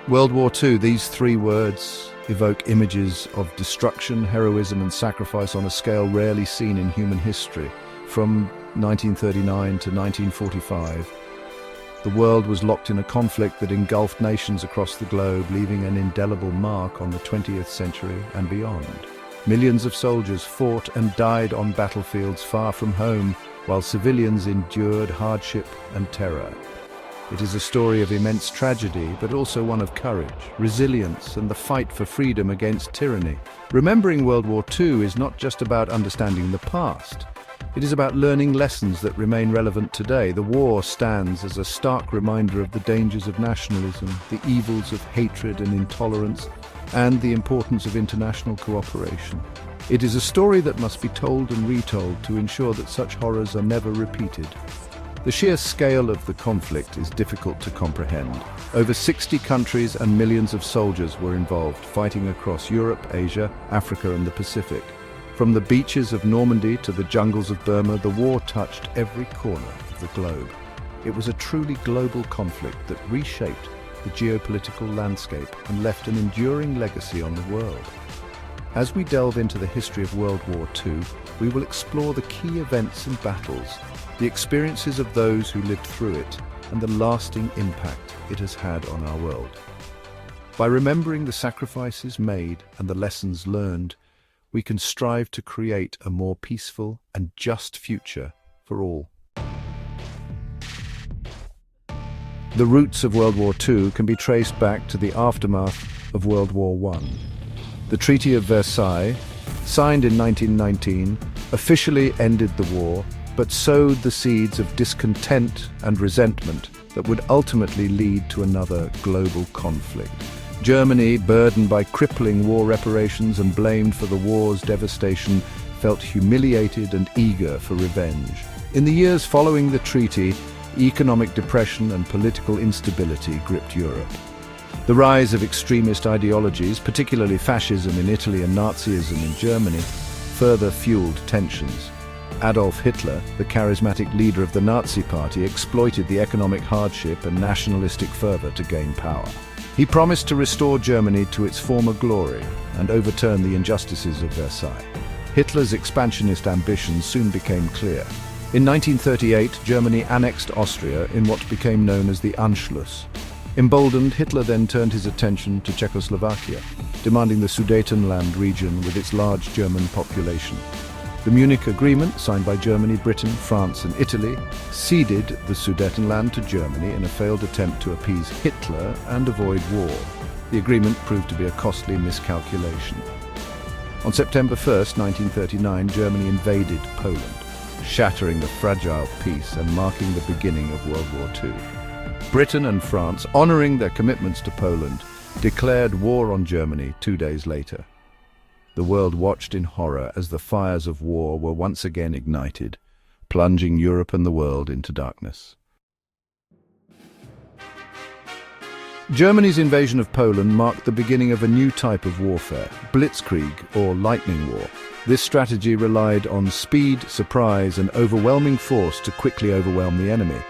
World War II, these three words evoke images of destruction, heroism and sacrifice on a scale rarely seen in human history. From 1939 to 1945, the world was locked in a conflict that engulfed nations across the globe, leaving an indelible mark on the 20th century and beyond. Millions of soldiers fought and died on battlefields far from home, while civilians endured hardship and terror. It is a story of immense tragedy, but also one of courage, resilience, and the fight for freedom against tyranny. Remembering World War II is not just about understanding the past. It is about learning lessons that remain relevant today. The war stands as a stark reminder of the dangers of nationalism, the evils of hatred and intolerance, and the importance of international cooperation. It is a story that must be told and retold to ensure that such horrors are never repeated. The sheer scale of the conflict is difficult to comprehend. Over 60 countries and millions of soldiers were involved, fighting across Europe, Asia, Africa and the Pacific. From the beaches of Normandy to the jungles of Burma, the war touched every corner of the globe. It was a truly global conflict that reshaped the geopolitical landscape and left an enduring legacy on the world. As we delve into the history of World War II, we will explore the key events and battles, the experiences of those who lived through it, and the lasting impact it has had on our world. By remembering the sacrifices made and the lessons learned, we can strive to create a more peaceful and just future for all. The roots of World War II can be traced back to the aftermath of World War I. The Treaty of Versailles, signed in 1919, officially ended the war, but sowed the seeds of discontent and resentment that would ultimately lead to another global conflict. Germany, burdened by crippling war reparations and blamed for the war's devastation, felt humiliated and eager for revenge. In the years following the treaty, economic depression and political instability gripped Europe. The rise of extremist ideologies, particularly fascism in Italy and Nazism in Germany, further fueled tensions. Adolf Hitler, the charismatic leader of the Nazi Party, exploited the economic hardship and nationalistic fervor to gain power. He promised to restore Germany to its former glory and overturn the injustices of Versailles. Hitler's expansionist ambitions soon became clear. In 1938, Germany annexed Austria in what became known as the Anschluss. Emboldened, Hitler then turned his attention to Czechoslovakia, demanding the Sudetenland region with its large German population. The Munich Agreement, signed by Germany, Britain, France and Italy, ceded the Sudetenland to Germany in a failed attempt to appease Hitler and avoid war. The agreement proved to be a costly miscalculation. On September 1st, 1939, Germany invaded Poland, shattering the fragile peace and marking the beginning of World War II. Britain and France, honoring their commitments to Poland, declared war on Germany 2 days later. The world watched in horror as the fires of war were once again ignited, plunging Europe and the world into darkness. Germany's invasion of Poland marked the beginning of a new type of warfare, Blitzkrieg, or lightning war. This strategy relied on speed, surprise, and overwhelming force to quickly overwhelm the enemy.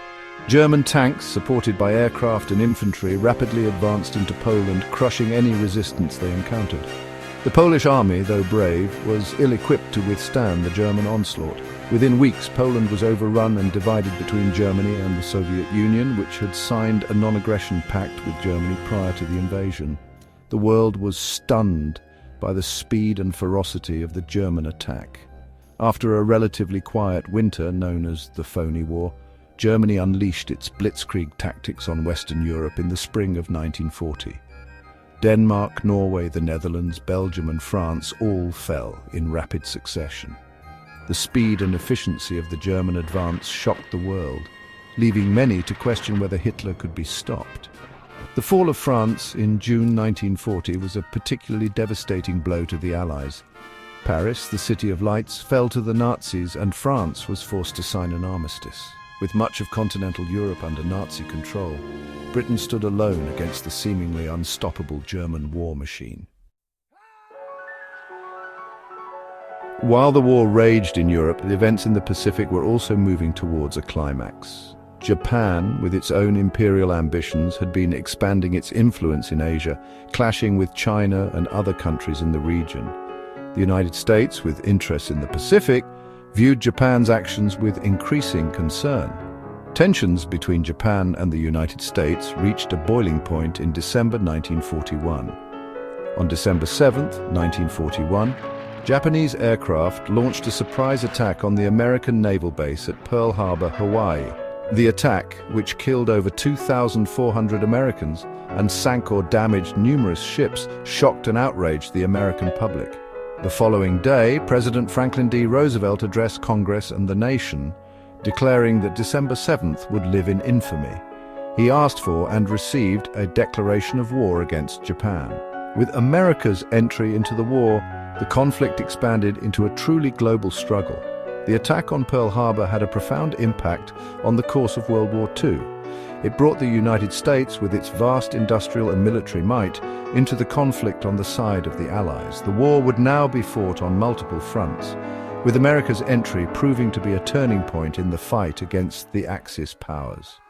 German tanks, supported by aircraft and infantry, rapidly advanced into Poland, crushing any resistance they encountered. The Polish army, though brave, was ill-equipped to withstand the German onslaught. Within weeks, Poland was overrun and divided between Germany and the Soviet Union, which had signed a non-aggression pact with Germany prior to the invasion. The world was stunned by the speed and ferocity of the German attack. After a relatively quiet winter known as the Phony War, Germany unleashed its Blitzkrieg tactics on Western Europe in the spring of 1940. Denmark, Norway, the Netherlands, Belgium and France all fell in rapid succession. The speed and efficiency of the German advance shocked the world, leaving many to question whether Hitler could be stopped. The fall of France in June 1940 was a particularly devastating blow to the Allies. Paris, the City of Lights, fell to the Nazis and France was forced to sign an armistice. With much of continental Europe under Nazi control, Britain stood alone against the seemingly unstoppable German war machine. While the war raged in Europe, the events in the Pacific were also moving towards a climax. Japan, with its own imperial ambitions, had been expanding its influence in Asia, clashing with China and other countries in the region. The United States, with interests in the Pacific, viewed Japan's actions with increasing concern. Tensions between Japan and the United States reached a boiling point in December 1941. On December 7, 1941, Japanese aircraft launched a surprise attack on the American naval base at Pearl Harbor, Hawaii. The attack, which killed over 2,400 Americans and sank or damaged numerous ships, shocked and outraged the American public. The following day, President Franklin D. Roosevelt addressed Congress and the nation, declaring that December 7th would live in infamy. He asked for and received a declaration of war against Japan. With America's entry into the war, the conflict expanded into a truly global struggle. The attack on Pearl Harbor had a profound impact on the course of World War II. It brought the United States, with its vast industrial and military might, into the conflict on the side of the Allies. The war would now be fought on multiple fronts, with America's entry proving to be a turning point in the fight against the Axis powers.